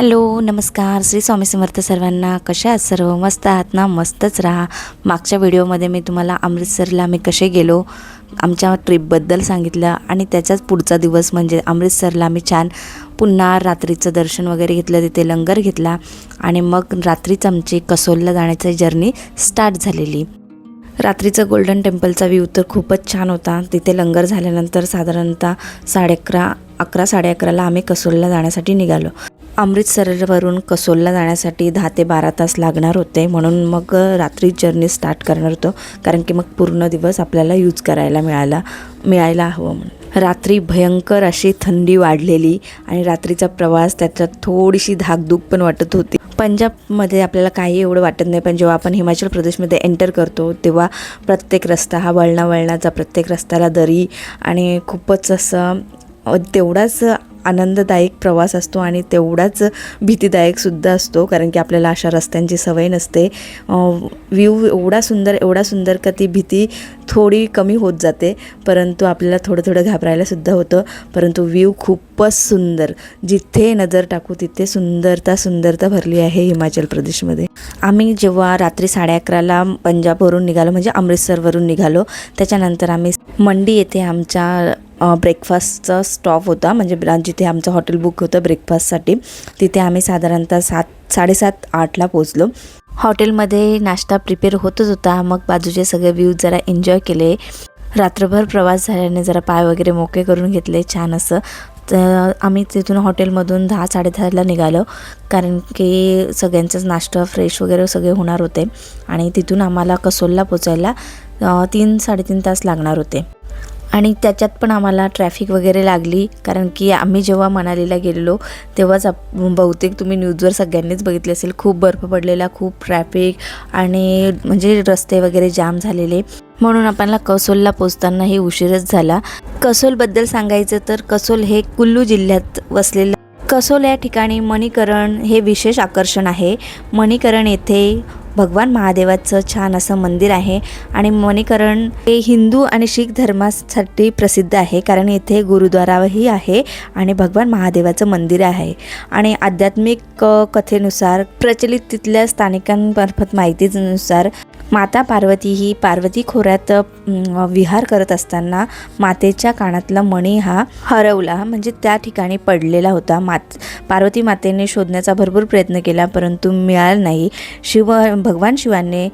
Hello नमस्कार श्री स्वामी समर्थ सर्वांना. कशा आहात सर्व? मस्त आहात ना? मस्तच राहा. मागच्या व्हिडिओमध्ये मी तुम्हाला अमृतसरला मी कसे गेलो आमच्या ट्रिपबद्दल सांगितलं आणि त्याचाच पुढचा दिवस म्हणजे अमृतसरला मी छान पुन्हा रात्रीचं दर्शन वगैरे घेतलं, तिथे लंगर घेतला आणि मग रात्रीच आमची कसोलला जाण्याची जर्नी स्टार्ट झालेली. रात्रीचं गोल्डन टेम्पलचा व्ह्यू तर खूपच छान होता. तिथे लंगर झाल्यानंतर साधारणतः 11:30-11:30ला आम्ही कसोलला जाण्यासाठी निघालो. अमृतसरवरून कसोलला जाण्यासाठी 10 ते 12 तास लागणार होते, म्हणून मग रात्री जर्नी स्टार्ट करणार होतो, कारण की मग पूर्ण दिवस आपल्याला यूज करायला मिळायला हवं म्हणून. रात्री भयंकर अशी थंडी वाढलेली आणि रात्रीचा प्रवास त्याच्यात थोडीशी धाकधूक पण वाटत होती. पंजाबमध्ये आपल्याला काही एवढं वाटत नाही, पण जेव्हा आपण हिमाचल प्रदेशमध्ये एंटर करतो तेव्हा प्रत्येक रस्ता हा वळणावळणाचा, प्रत्येक रस्त्याला दरी आणि खूपच असं तेवढाच आनंददायक प्रवास असतो आणि तेवढाच भीतीदायकसुद्धा असतो, कारण की आपल्याला अशा रस्त्यांची सवय नसते. व्ह्यू एवढा सुंदर का ती भीती थोडी कमी होत जाते, परंतु आपल्याला थोडं घाबरायलासुद्धा होतं. परंतु व्ह्यू खूपच सुंदर, जिथे नजर टाकू तिथे सुंदरता भरली आहे हिमाचल प्रदेशमध्ये. आम्ही जेव्हा रात्री 11:30ला पंजाबवरून निघालो, म्हणजे अमृतसरवरून निघालो, त्याच्यानंतर आम्ही मंडी येथे आमच्या ब्रेकफास्टचा स्टॉप होता, म्हणजे जिथे आमचं हॉटेल बुक होतं ब्रेकफास्टसाठी. तिथे आम्ही साधारणतः 7:30-8ला पोचलो. हॉटेलमध्ये नाश्ता प्रिपेअर होतच होता. मग बाजूचे सगळे व्ह्यूज जरा एन्जॉय केले. रात्रभर प्रवास झाल्याने जरा पाय वगैरे मोकळे करून घेतले छान असं. तर आम्ही तिथून हॉटेलमधून 10-10:30ला निघालो, कारण की सगळ्यांचंच नाश्ता फ्रेश वगैरे सगळे होणार होते आणि तिथून आम्हाला कसोलला पोचायला 3-3.5 तास लागणार होते. आणि त्याच्यात पण आम्हाला ट्रॅफिक वगैरे लागली, कारण की आम्ही जेव्हा मनालीला गेलेलो तेव्हाच बहुतेक तुम्ही न्यूजवर सगळ्यांनीच बघितले असेल, खूप बर्फ पडलेला, खूप ट्रॅफिक आणि म्हणजे रस्ते वगैरे जाम झालेले, म्हणून आपल्याला कसोलला पोचतानाही उशीरच झाला. कसोलबद्दल सांगायचं तर कसोल हे कुल्लू जिल्ह्यात वसलेलं कसोल या ठिकाणी मणिकरण हे विशेष आकर्षण आहे. मणिकरण येथे भगवान महादेवाचं छान असं मंदिर आहे आणि मणिकरण हे हिंदू आणि शीख धर्मासाठी प्रसिद्ध आहे, कारण येथे गुरुद्वाराही आहे आणि भगवान महादेवाचं मंदिर आहे. आणि आध्यात्मिक कथेनुसार प्रचलित तिथल्या स्थानिकांमार्फत माहितीनुसार माता पार्वती ही पार्वती खोऱ्यात विहार करत असताना मातेच्या कानातला मणी हा हरवला, म्हणजे त्या ठिकाणी पडलेला होता. पार्वती मातेने शोधण्याचा भरपूर प्रयत्न केला, परंतु मिळाला नाही. भगवान शिवाने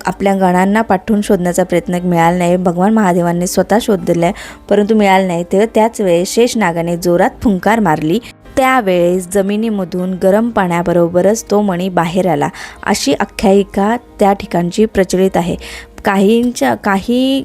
आपल्या गणांना पाठवून शोधण्याचा प्रयत्न मिळाला नाही. भगवान महादेवांनी स्वतः शोध दिला, परंतु मिळाला नाही. तेव्हा त्याच वेळेस शेषनागाने जोरात फुंकार मारली. त्यावेळेस जमिनीमधून गरम पाण्याबरोबरच तो मणी बाहेर आला, अशी आख्यायिका त्या ठिकाणची प्रचलित आहे. काही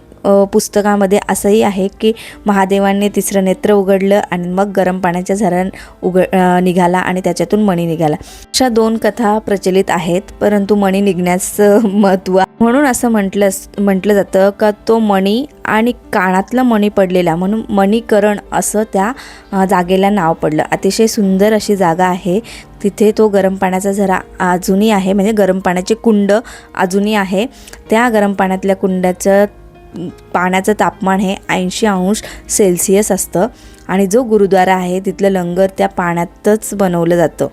पुस्तकामध्ये असंही आहे की महादेवांनी तिसरं नेत्र उघडलं आणि मग गरम पाण्याच्या झऱ्यात निघाला आणि त्याच्यातून मणी निघाला. अशा 2 कथा प्रचलित आहेत, परंतु मणी निघण्याचं महत्त्व म्हणून असं म्हटलं जातं का तो मणी आणि कानातला मणी पडलेला, म्हणून मणिकरण असं त्या जागेला नाव पडलं. अतिशय सुंदर अशी जागा आहे. तिथे तो गरम पाण्याचा झरा अजूनही आहे, म्हणजे गरम पाण्याचे कुंड अजूनही आहे. त्या गरम पाण्यातल्या कुंडाचं पाण्याचं तापमान हे 80°C असतं आणि जो गुरुद्वारा आहे तिथलं लंगर त्या पाण्यातच बनवलं जातं,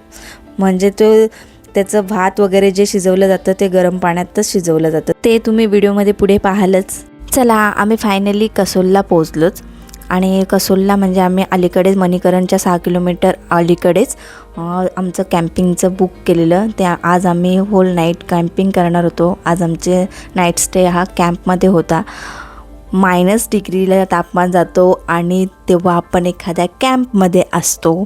म्हणजे त्याचं भात वगैरे जे शिजवलं जातं ते गरम पाण्यातच शिजवलं जातं. ते तुम्ही व्हिडिओमध्ये पुढे पाहालच. चला, आम्ही फायनली कसोलला पोहोचलोच. आणि कसोलला म्हणजे आम्ही अलीकडेच मणिकरणच्या 6 किलोमीटर अलीकडेच आमचं कॅम्पिंगचं बुक केलेलं. आज आम्ही होल नाईट कॅम्पिंग करणार होतो. आज आमचे नाईट स्टे हा कॅम्पमध्ये होता. -डिग्रीला तापमान जातो आणि तेव्हा आपण एखाद्या कॅम्पमध्ये असतो.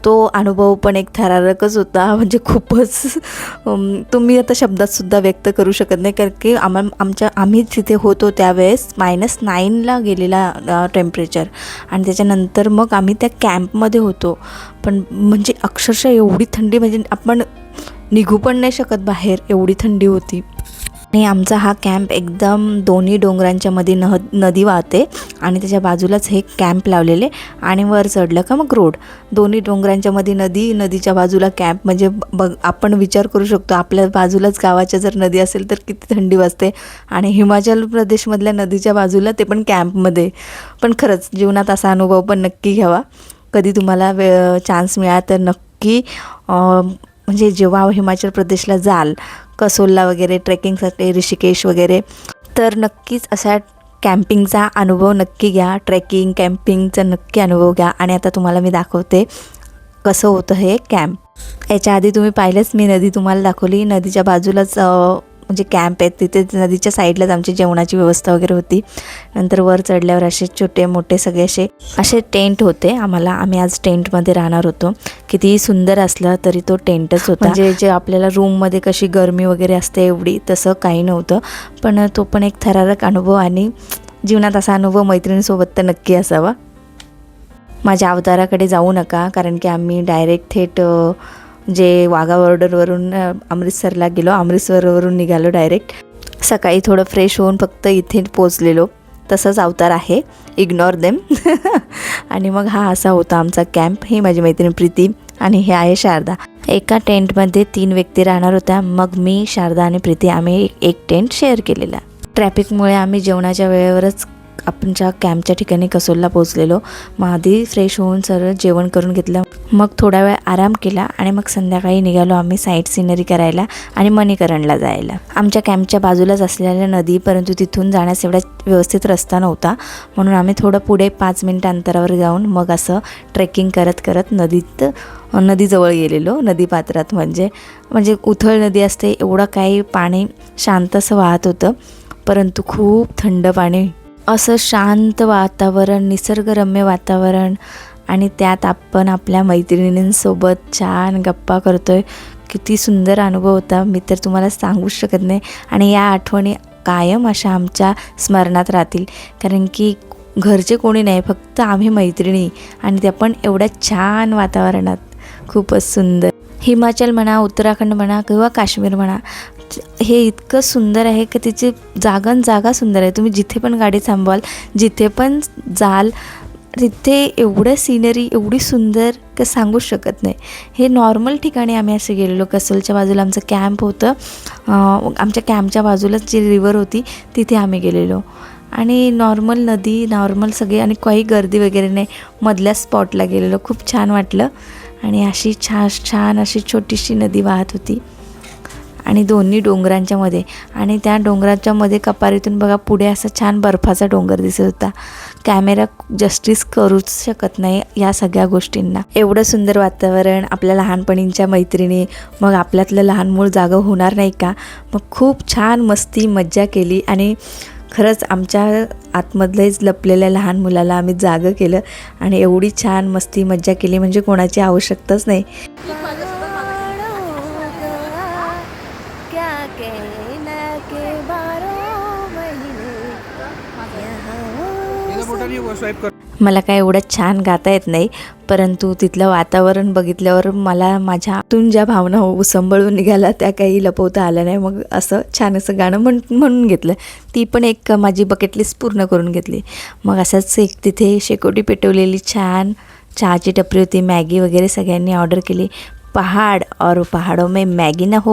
तो अनुभव पण एक थरारकच होता, म्हणजे खूपच तुम्ही आता शब्दातसुद्धा व्यक्त करू शकत नाही, कारण की आम्ही तिथे होतो त्यावेळेस -9ला गेलेला टेम्परेचर आणि त्याच्यानंतर मग आम्ही त्या कॅम्पमध्ये होतो. पण म्हणजे अक्षरशः एवढी थंडी, म्हणजे आपण निघू पण नाही शकत बाहेर, एवढी थंडी होती. आणि आमचा हा कॅम्प एकदम दोन्ही डोंगरांच्या मध्ये नदी वाहते आणि त्याच्या बाजूलाच हे कॅम्प लावलेले आणि वर चढलं का मग रोड. दोन्ही डोंगरांच्या मध्ये नदीच्या बाजूला कॅम्प, म्हणजे आपण विचार करू शकतो आपल्या बाजूलाच गावाच्या जर नदी असेल तर किती थंडी वाजते, आणि हिमाचल प्रदेशमधल्या नदीच्या बाजूला ते पण कॅम्पमध्ये. पण खरंच जीवनात असा अनुभव पण नक्की घ्यावा. कधी तुम्हाला चान्स मिळाला तर नक्की म्हणजे जेव्हा हिमाचल प्रदेशला जाल, कसोलला वगैरे ट्रेकिंगसाठी, ऋषिकेश वगैरे, तर नक्कीच अशा कॅम्पिंगचा अनुभव नक्की घ्या. ट्रेकिंग कॅम्पिंगचा नक्की अनुभव घ्या. आणि आता तुम्हाला मी दाखवते कसं होतं हे कॅम्प. याच्या आधी तुम्ही पाहिलंच, मी नदी तुम्हाला दाखवली. नदीच्या बाजूलाच म्हणजे कॅम्प आहेत, तिथे नदीच्या साईडलाच आमची जेवणाची व्यवस्था वगैरे होती. नंतर वर चढल्यावर असे छोटे मोठे सगळे असे टेंट होते आम्हाला. आम्ही आज टेंटमध्ये राहणार होतो. कितीही सुंदर असलं तरी तो टेंटच होता. म्हणजे जे आपल्याला रूममध्ये कशी गरमी वगैरे असते एवढी, तसं काही नव्हतं. पण तो पण एक थरारक अनुभव, आणि जीवनात असा अनुभव मैत्रिणीसोबत तर नक्की असावा. माझ्या अवताराकडे जाऊ नका, कारण की आम्ही डायरेक्ट थेट जे वाघा बॉर्डरवरून अमृतसरला गेलो. अमृतसरवरून निघालो डायरेक्ट. सकाळी थोडं फ्रेश होऊन फक्त इथे पोचलेलो. तसंच अवतार आहे, इग्नोर देम. आणि मग हा असा होता आमचा कॅम्प. ही माझी मैत्रीण प्रीती आणि हे आहे शारदा. एका टेंटमध्ये 3 व्यक्ती राहणार होत्या. मग मी, शारदा आणि प्रीती आम्ही एक टेंट शेअर केलेला. ट्रॅफिकमुळे आम्ही जेवणाच्या वेळेवरच आपणच्या कॅम्पच्या ठिकाणी कसोलला पोहोचलेलो. मग आधी फ्रेश होऊन सरळ जेवण करून घेतलं. मग थोडा वेळ आराम केला आणि मग संध्याकाळी निघालो आम्ही साईट सिनरी करायला आणि मणीकरणला जायला. आमच्या कॅम्पच्या बाजूलाच असलेल्या नदी, परंतु तिथून जाण्यास एवढा व्यवस्थित रस्ता नव्हता, म्हणून आम्ही थोडं पुढे 5 मिनिट अंतरावर जाऊन मग असं ट्रेकिंग करत करत नदीजवळ गेलेलो. नदीपात्रात म्हणजे उथळ नदी असते, एवढं काही पाणी शांत असं वाहत होतं, परंतु खूप थंड पाणी. असं शांत वातावरण, निसर्गरम्य वातावरण, आणि त्यात आपण आपल्या मैत्रिणींसोबत छान गप्पा करतोय. किती सुंदर अनुभव होता, मी तर तुम्हाला सांगूच शकत नाही. आणि या आठवणी कायम अशा आमच्या स्मरणात राहतील, कारण की घरचे कोणी नाही, फक्त आम्ही मैत्रिणी, आणि त्या पण एवढ्या छान वातावरणात. खूपच सुंदर. हिमाचल म्हणा, उत्तराखंड म्हणा किंवा काश्मीर म्हणा, हे इतकं सुंदर आहे की तिची जागा सुंदर आहे. तुम्ही जिथे पण गाडी थांबवाल, जिथे पण जाल, तिथे एवढं सिनरी एवढी सुंदर की सांगूच शकत नाही. हे नॉर्मल ठिकाणी आम्ही असे गेलेलो. कसोलच्या बाजूला आमचं कॅम्प होतं. आमच्या कॅम्पच्या बाजूलाच जी रिवर होती तिथे आम्ही गेलेलो. आणि नॉर्मल नदी, नॉर्मल सगळे, आणि काही गर्दी वगैरे नाही. मधल्या स्पॉटला गेलेलो. खूप छान वाटलं. आणि अशी छान अशी छोटीशी नदी वाहत होती, आणि दोन्ही डोंगरांच्या मध्ये, आणि त्या डोंगराच्या मध्ये कपारीतून बघा पुढे असा छान बर्फाचा डोंगर दिसत होता. कॅमेरा जस्टिस करूच शकत नाही या सगळ्या गोष्टींना. एवढं सुंदर वातावरण, आपल्या लहानपणींच्या मैत्रिणी, मग आपल्यातलं लहान मूळ जागं होणार नाही का? मग खूप छान मस्ती मज्जा केली, आणि खरंच आमच्या आतमधलेच लपलेल्या लहान मुलाला आम्ही जागं केलं, आणि एवढी छान मस्ती मज्जा केली म्हणजे कोणाची आवश्यकताच नाही. मला काय एवढं छान गाता येत नाही, परंतु तिथलं वातावरण बघितल्यावर मला माझ्यातून ज्या भावना उसंबळून निघाल्या त्या काही लपवता आल्या नाही. मग असं छान असं गाणं म्हणून घेतलं. ती पण एक माझी बकेट लिस्ट पूर्ण करून घेतली. मग असंच एक तिथे शेकोटी पेटवलेली छान चहाची टपरी होती. मॅगी वगैरे सगळ्यांनी ऑर्डर केली. पहाड़ और पहाड़ों में मैगी ना हो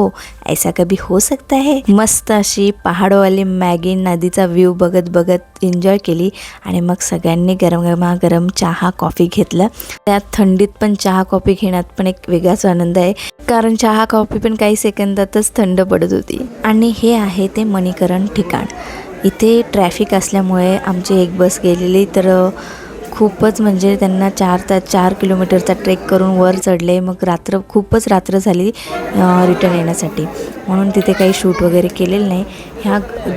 ऐसा कभी हो सकता है. मस्त अशी पहाडोवाली मॅगी, नदीचा व्ह्यू बघत बघत एन्जॉय केली. आणि मग सगळ्यांनी गरम चहा कॉफी घेतलं. त्यात थंडीत पण चहा कॉफी घेण्यात पण एक वेगळाच आनंद आहे, कारण चहा कॉफी पण काही सेकंदातच थंड पडत होती. आणि हे आहे ते मणीकरण ठिकाण. इथे ट्रॅफिक असल्यामुळे आमची एक बस गेलेली, तर खूपच म्हणजे त्यांना 4 किलोमीटरचा ट्रेक करून वर चढले. मग खूपच रात्र झाली रिटर्न येण्यासाठी, म्हणून तिथे काही शूट वगैरे केलेलं नाही.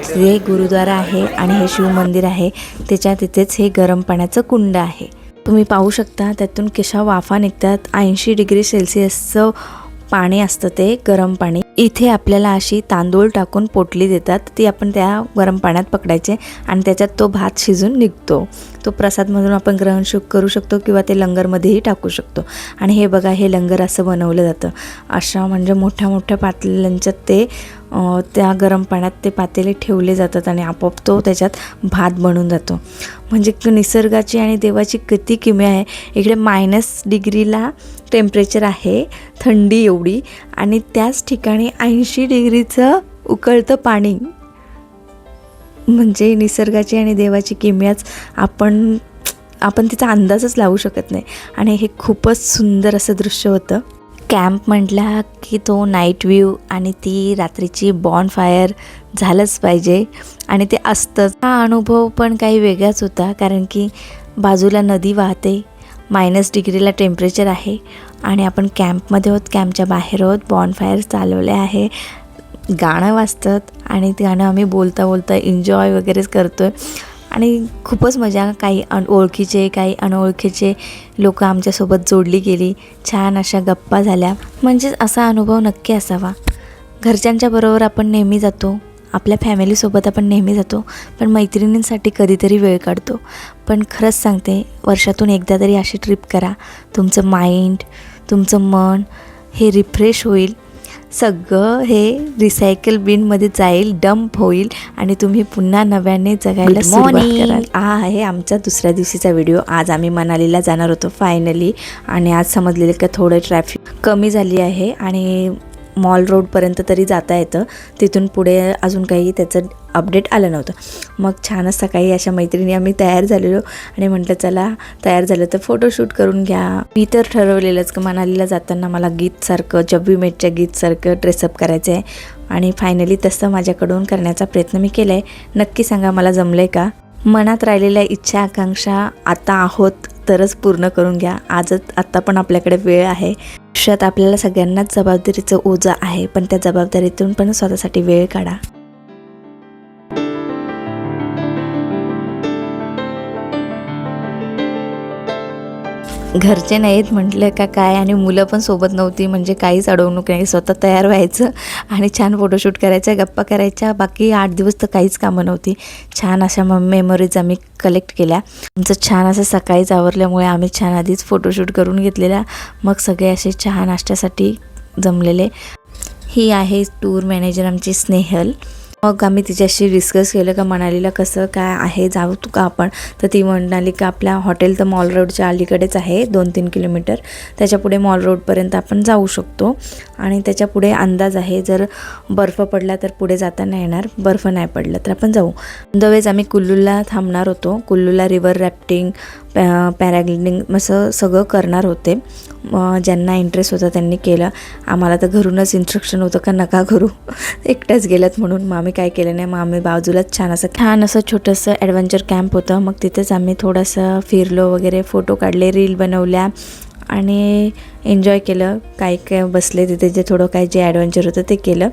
जे गुरुद्वारा आहे आणि हे शिव मंदिर आहे तिथेच हे गरम पाण्याचं कुंड आहे. तुम्ही पाहू शकता त्यातून कशा वाफा निघतात. 80 डिग्री सेल्सिअसचं पाणी असतं ते गरम पाणी. इथे आपल्याला अशी तांदूळ टाकून पोटली देतात, ती आपण त्या गरम पाण्यात पकडायचे आणि त्याच्यात तो भात शिजून निघतो. तो प्रसाद म्हणून आपण ग्रहण करू शकतो किंवा ते लंगरमध्येही टाकू शकतो. आणि हे बघा, हे लंगर असं बनवलं जातं. अशा म्हणजे मोठ्या मोठ्या पातेल्यांच्यात ते त्या गरम पाण्यात ते पातेले ठेवले जातात आणि आपोआप तो त्याच्यात भात बनून जातो. म्हणजे निसर्गाची आणि देवाची किती किमया आहे. इकडे -डिग्रीला टेम्परेचर आहे, थंडी एवढी, आणि त्याच ठिकाणी 80 डिग्रीचं उकळतं पाणी. म्हणजे निसर्गाची आणि देवाची किमयाच आपण तिचा अंदाजच लावू शकत नाही. आणि हे खूपच सुंदर असं दृश्य होतं. कॅम्प म्हटला की तो नाईट व्ह्यू आणि ती रात्रीची बॉनफायर झालंच पाहिजे आणि ते असतंच. हा अनुभव पण काही वेगळाच होता, कारण की बाजूला नदी वाहते, -डिग्रीला टेम्परेचर आहे आणि आपण कॅम्पमध्ये आहोत, कॅम्पच्या बाहेर आहोत, बॉनफायर चालवले आहे, गाणं वाजतात आणि ते गाणं आम्ही बोलता बोलता एन्जॉय वगैरेच करतो आहे आणि खूपच मजा. काही ओळखीचे काही अनोळखीचे लोक आमच्यासोबत जोडली गेली, छान अशा गप्पा झाल्या. म्हणजे असा अनुभव नक्की असावा. घरच्यांच्या बरोबर आपण नेहमी जातो, आपल्या फॅमिलीसोबत आपण नेहमी जातो, पण मैत्रिणींसाठी कधीतरी वेळ काढतो. पण खरंच सांगते, वर्षातून एकदा तरी अशी ट्रिप करा. तुमचं माइंड, तुमचं मन हे रिफ्रेश होईल. सगळं हे रिसायकल बिनमध्ये जाईल, डंप होईल आणि तुम्ही पुन्हा नव्याने जगायला सुरुवात कराल. हा आहे आमचा दुसऱ्या दिवशीचा व्हिडिओ. आज आम्ही मनालीला जाणार होतो फायनली आणि आज समजलेलं का थोडं ट्रॅफिक कमी झाली आहे आणि मॉल रोडपर्यंत तरी जाता येतं. तिथून पुढे अजून काही त्याचं अपडेट आलं नव्हतं. मग छानच सकाळी अशा मैत्रिणी आम्ही तयार झालेलो आणि म्हटलं चला तयार झालं तर फोटोशूट करून घ्या. मी तर ठरवलेलंच की मनालीला जाताना मला गीतसारखं, जब वी मेटच्या गीतसारखं ड्रेसअप करायचं आहे आणि फायनली तसं माझ्याकडून करण्याचा प्रयत्न मी केला आहे. नक्की सांगा मला जमलं आहे का? मनात राहिलेल्या इच्छा आकांक्षा आता आहोत तरच पूर्ण करून घ्या. आत्ता पण आपल्याकडे वेळ आहे. आयुष्यात आपल्याला सगळ्यांनाच जबाबदारीचं ओझं आहे, पण त्या जबाबदारीतून पण स्वतःसाठी वेळ काढा. घरचे नाहीत म्हटलं का काय आणि मुलं पण सोबत नव्हती, म्हणजे काहीच अडवणूक नाही. स्वतः तयार व्हायचं आणि छान फोटोशूट करायचं, गप्पा करायच्या. बाकी 8 दिवस तर काहीच कामं नव्हती. छान अशा मेमरीज आम्ही कलेक्ट केल्या. आमचं छान असं सकाळीच आवरल्यामुळे आम्ही छान आधीच फोटोशूट करून घेतलेला. मग सगळे असे चहा नाश्त्यासाठी जमलेले. ही आहे टूर मॅनेजर आमची स्नेहल. मग आम्ही तिच्याशी डिस्कस केलं का मनालीला कसं काय आहे, जाऊ तू का आपण? तर ती म्हणाली का आपल्या हॉटेल तर मॉल रोडच्या अलीकडेच आहे, 2-3 किलोमीटर. त्याच्यापुढे मॉल रोडपर्यंत आपण जाऊ शकतो आणि त्याच्यापुढे अंदाज आहे जर बर्फ पडला तर पुढे जाता नाही येणार, बर्फ नाही पडला तर आपण जाऊ. दवेज आम्ही कुल्लूला थांबणार होतो. कुल्लूला रिव्हर रॅफ्टिंग, पॅराग्लायडिंग असं सगळं करणार होते. ज्यांना इंटरेस्ट होता त्यांनी केलं. आम्हाला तर घरूनच इन्स्ट्रक्शन होतं का नका करू, एकट्याच गेलात म्हणून. मग आम्ही काय केलं नाही. मग आम्ही बाजूलाच छान असं छोटंसं ॲडव्हेंचर कॅम्प होतं. मग तिथेच आम्ही थोडंसं फिरलो वगैरे, फोटो काढले, रील बनवल्या आणि एन्जॉय केलं. काय बसले तिथे, जे थोडं काय जे ॲडव्हेंचर होतं ते केलं.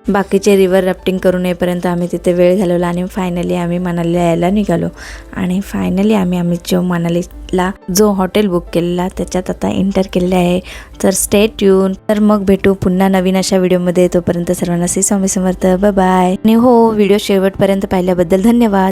बाकीचे रिव्हर रॅफ्टिंग करून येईपर्यंत आम्ही तिथे वेळ घालवला आणि फायनली आम्ही मनालीला यायला निघालो. आणि फायनली आम्ही जो मनालीला जो हॉटेल बुक केलेला त्याच्यात आता एंटर केलेले आहे. तर स्टे ट्यून. तर मग भेटू पुन्हा नवीन अशा व्हिडिओमध्ये. तोपर्यंत सर्वांना श्री स्वामी समर्थ. Bye bye. आणि हो, व्हिडिओ शेवटपर्यंत पाहिल्याबद्दल धन्यवाद.